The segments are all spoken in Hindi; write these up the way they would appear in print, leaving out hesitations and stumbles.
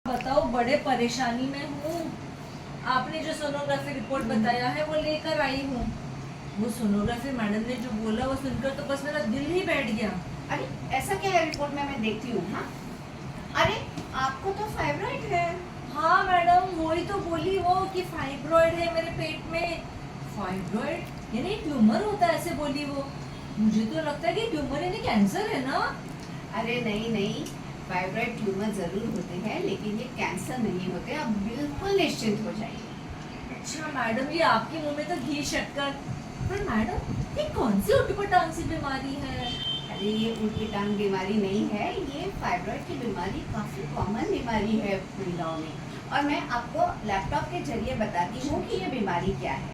बताओ, बड़े परेशानी में हूँ। आपने जो सोनोग्राफी रिपोर्ट बताया है वो लेकर आई हूँ। वो सोनोग्राफी मैडम ने जो बोला वो सुनकर तो बस मेरा दिल ही बैठ गया। अरे ऐसा क्या है रिपोर्ट में, मैं देखती हूँ। हाँ, अरे आपको तो फाइब्रॉइड है। हाँ मैडम, वही तो बोली वो कि फाइब्रॉइड है मेरे पेट में। फाइब्रॉइड यानी ट्यूमर होता है, ऐसे बोली वो। मुझे तो लगता है कि ट्यूमर यानी कैंसर है ना। अरे नहीं नहीं, फाइब्रॉइड ट्यूमर जरूर होते हैं लेकिन ये कैंसर नहीं होते। आप बिल्कुल निश्चिंत हो जाइए। अच्छा मैडम, ये आपके मुंह में तो घी शक्कर। पर मैडम, ये कौन सी उटपटांग सी बीमारी है? अरे ये उल्टी टांग बीमारी नहीं है, ये फाइब्रॉइड की बीमारी काफी कॉमन बीमारी है महिलाओं में। और मैं आपको लैपटॉप के जरिए बताती हूँ कि ये बीमारी क्या है।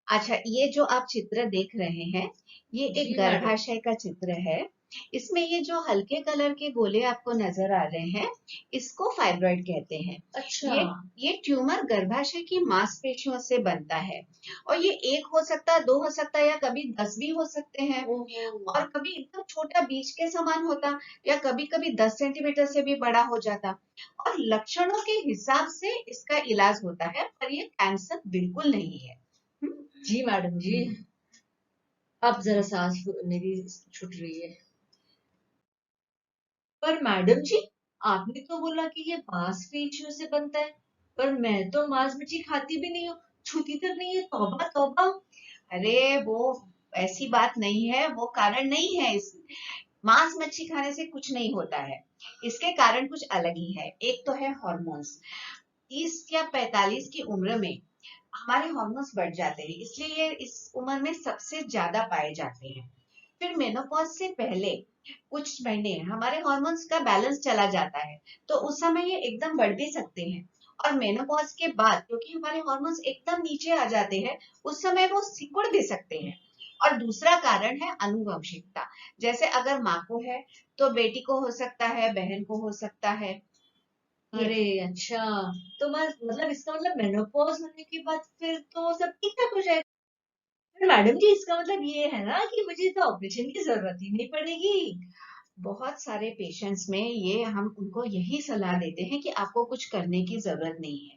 अच्छा, ये जो आप चित्र देख रहे हैं, ये एक जी मैडम। गर्भाशय का चित्र है। इसमें ये जो हल्के कलर के गोले आपको नजर आ रहे हैं, इसको फाइब्रॉइड कहते हैं। अच्छा। ये ट्यूमर गर्भाशय की मांसपेशियों से बनता है और ये एक हो सकता है, दो हो सकता है या कभी 10 भी हो सकते हैं। ओहो। और कभी एकदम छोटा बीज के समान होता या कभी कभी 10 सेंटीमीटर से भी बड़ा हो जाता। और लक्षणों के हिसाब से इसका इलाज होता है, पर ये कैंसर बिल्कुल नहीं है। हम्म? जी मैडम जी, अब जरा सांस मेरी छूट रही है। पर मैडम जी, आपने तो बोला कि ये मांसपेशियों से बनता है, पर मैं तो मांस मच्छी खाती भी नहीं हूँ, छूती तक नहीं है। तौबा तौबा। अरे वो ऐसी बात नहीं है, वो कारण नहीं है। इस मांस मच्छी खाने से कुछ नहीं होता है। इसके कारण कुछ अलग ही है। एक तो है हॉर्मोन्स। 30 या 45 की उम्र में हमारे हॉर्मोन्स बढ़ जाते हैं, इसलिए ये इस उम्र में सबसे ज्यादा पाए जाते हैं। फिर मेनोपॉज से पहले कुछ महीने हमारे हॉर्मोन्स का बैलेंस चला जाता है, तो उस समय ये एकदम बढ़ भी सकते हैं। और मेनोपॉज के बाद क्योंकि हमारे हॉर्मोन्स एकदम नीचे आ जाते हैं, उस समय वो सिकुड़ भी सकते हैं। और दूसरा कारण है आनुवंशिकता। जैसे अगर माँ को है तो बेटी को हो सकता है, बहन को हो सकता है। ये अरे अच्छा, तो मैं मतलब इसका मतलब मेनोपॉज होने के बाद फिर तो सब ठीक ठाक हो जाएगा। पर मैडम जी, इसका मतलब ये है ना कि मुझे तो ऑपरेशन की जरूरत ही नहीं पड़ेगी। बहुत सारे पेशेंट्स में ये हम उनको यही सलाह देते हैं कि आपको कुछ करने की जरूरत नहीं है।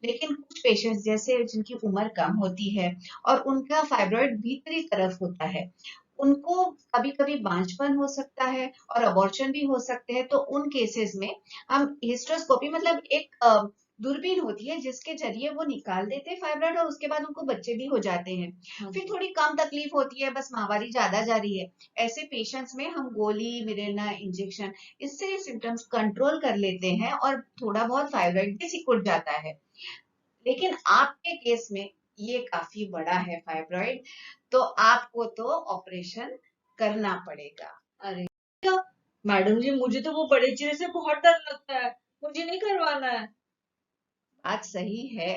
लेकिन कुछ पेशेंट्स जैसे जिनकी उम्र कम होती है और उनका फाइब्रॉइड भीतरी तरफ होता है, उनको कभी कभी बांझपन हो सकता है और अबॉर्शन भी हो सकते हैं। तो उन केसेस में हम हिस्ट्रोस्कोपी मतलब एक दूरबीन होती है जिसके जरिए वो निकाल देते हैं फाइब्रॉइड और उसके बाद उनको बच्चे भी हो जाते हैं। हाँ फिर जी। थोड़ी कम तकलीफ होती है, बस माहवारी ज्यादा जा रही है। ऐसे पेशेंट्स में हम गोली, मिरेना इंजेक्शन, इससे सिम्टम्स कंट्रोल कर लेते हैं और थोड़ा बहुत फाइब्रॉइड भी सिकुड़ जाता है। लेकिन आपके केस में ये काफी बड़ा है फाइब्रॉइड, तो आपको तो ऑपरेशन करना पड़ेगा। अरे क्या? मैडम जी, मुझे तो वो बड़े चीरे से बहुत डर लगता है, मुझे नहीं करवाना है। बात सही है,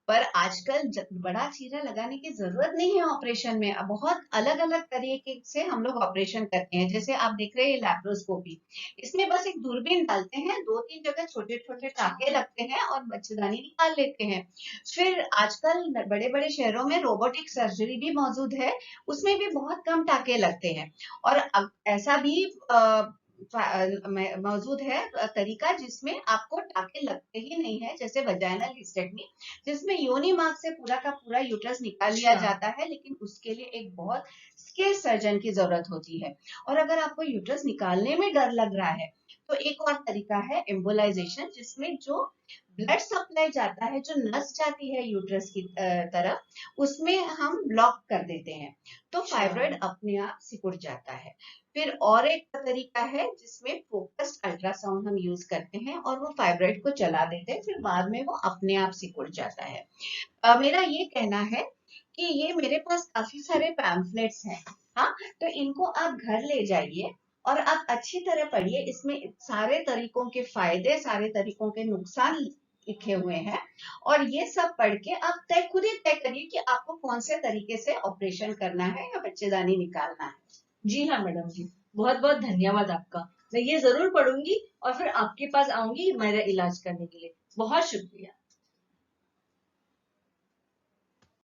पर आजकल बड़ा चीरा लगाने की जरूरत नहीं है ऑपरेशन में। अब बहुत अलग अलग तरीके से हम लोग ऑपरेशन करते हैं। जैसे आप देख रहे हैं लैप्रोस्कोपी, इसमें बस एक दूरबीन डालते हैं, दो तीन जगह छोटे छोटे टाके लगते हैं और बच्चेदानी निकाल लेते हैं। फिर आजकल बड़े बड़े शहरों में रोबोटिक सर्जरी भी मौजूद है, उसमें भी बहुत कम टाके लगते हैं। और ऐसा भी मौजूद है तरीका जिसमें आपको टाके लगते ही नहीं है, जैसे वजाइनल हिस्टेक्टमी, जिसमें योनि मार्ग से पूरा का पूरा यूट्रस निकाल लिया अच्छा। जाता है। लेकिन उसके लिए एक बहुत स्किल्ड सर्जन की जरूरत होती है। और अगर आपको यूट्रस निकालने में डर लग रहा है, तो एक और तरीका है एम्बोलाइजेशन, जिसमें जो ब्लड सप्लाई जाता है, जो नस जाती है यूट्रस की तरफ, उसमें हम ब्लॉक कर देते हैं, तो अच्छा। फाइब्रॉइड अपने आप सिकुड़ जाता है। फिर और एक तरीका है जिसमें फोकस्ड अल्ट्रासाउंड हम यूज करते हैं और वो फाइब्रॉइड को जला देते हैं, फिर बाद में वो अपने आप सिकुड़ जाता है। मेरा ये कहना है कि ये मेरे पास काफी सारे पैम्फलेट्स हैं। हाँ, तो इनको आप घर ले जाइए और आप अच्छी तरह पढ़िए। इसमें सारे तरीकों के फायदे, सारे तरीकों के नुकसान लिखे हुए हैं। और ये सब पढ़ के आप खुद ही तय करिए कि आपको कौन से तरीके से ऑपरेशन करना है या बच्चेदानी निकालना है। जी हाँ मैडम जी, बहुत बहुत धन्यवाद आपका। मैं ये जरूर पढ़ूंगी और फिर आपके पास आऊंगी मेरा इलाज करने के लिए। बहुत शुक्रिया।